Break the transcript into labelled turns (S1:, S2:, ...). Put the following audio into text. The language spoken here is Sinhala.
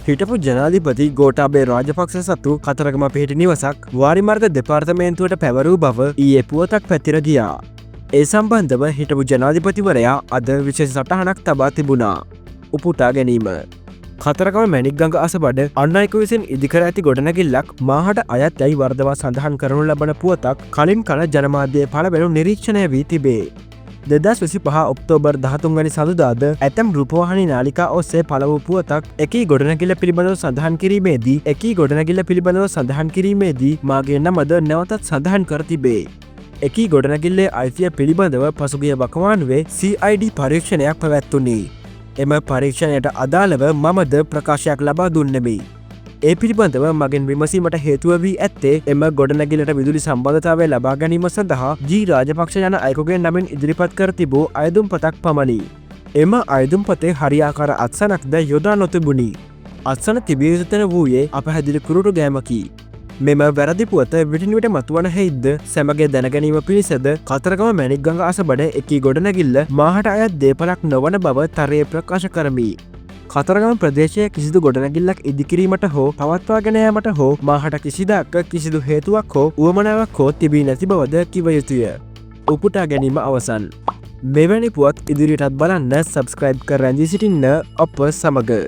S1: හිටපු ජනාධිපති ගෝඨාභය රාජපක්ෂ සතු කතරගම පිහිටි නිවසක් වාරිමාර්ග දෙපාර්තමේන්තුවට පැවරූ බව ඊයේ පුවතක් පැතිර ගියා. ඒ සම්බන්ධව හිටපු ජනාධිපතිවරයා අද විශේෂ සටහනක් තබා තිබුණා. උපුටා ගැනීම. කතරගම මැණික්ගඟ අසබඩ අන් අයෙකු විසින් ඉදිකර ඇති ගොඩනැගිල්ලක් මාහට අයත් යැයි වර්ධවා සඳහන් කරනු ලබන පුවතක් කලින් කල ජනමාධ්‍යයේ පළවෙනු නිරීක්ෂණය වී තිබේ. 2025 ඔක්තෝබර් 13 වැනි සඳුදාද ඇතැම් රූපවාහිනී නාලිකා ඔස්සේ පළවූ පුවතක් එකී ගොඩනැගිල්ල පිළිබඳව සඳහන් කිරීමේදී මාගේ නමද නැවතත් සඳහන් කර තිබේ. එකී ගොඩනැගිල්ලේ අයිතිය පිළිබඳව පසුගිය වකවානුවේ CID පරීක්ෂණයක් පැවැත්වුණි. එම පරීක්ෂණයට අදාළව මමද ප්‍රකාශයක් ලබා දුන්නෙමි. ඒ පිළිබඳව මගෙන් විමසීමට හේතුව වී ඇත්තේ එම ගොඩනැගිල්ලට විදුලි සම්බන්ධතාවය ලබා ගැනීම සඳහා ජී රාජපක්ෂ යන අයෙකුගේ නමින් ඉදිරිපත් කර තිබූ අයදුම්පතක් පමණි. එම අයදුම්පතේ හරියාකාර අත්සනක්ද යොදා නොතිබුණි. අත්සන තිබිය යුතු තැන වූයේ අපැහැදිලි කුරුටු ගෑමකි. මෙම වැරදි පුවත විටින් විට මතුවන හේයිද්ද සැමගේ දැනගැනීම පිණිසද කතරගම මැණික්ගඟ අසබඩ එකී ගොඩනැගිල්ල මාහට අයත් දේපලක් නොවන බව තරයේ ප්‍රකාශ කරමි. කතරගම ප්‍රදේශයේ කිසිදු ගොඩනැගිල්ලක් ඉදිකිරීමට හෝ පවත්වාගෙන යාමට හෝ මාහට කිසිදාක කිසිදු හේතුවක් හෝ උවමනාවක් හෝ තිබී නැති බවද කිව යුතුය. උපුටා ගැනීම අවසන්. මෙවැනි පුවත් ඉදිරියටත් බලන්න සබස්ක්‍රයිබ් කර රැඳී සිටින්න අප සමග.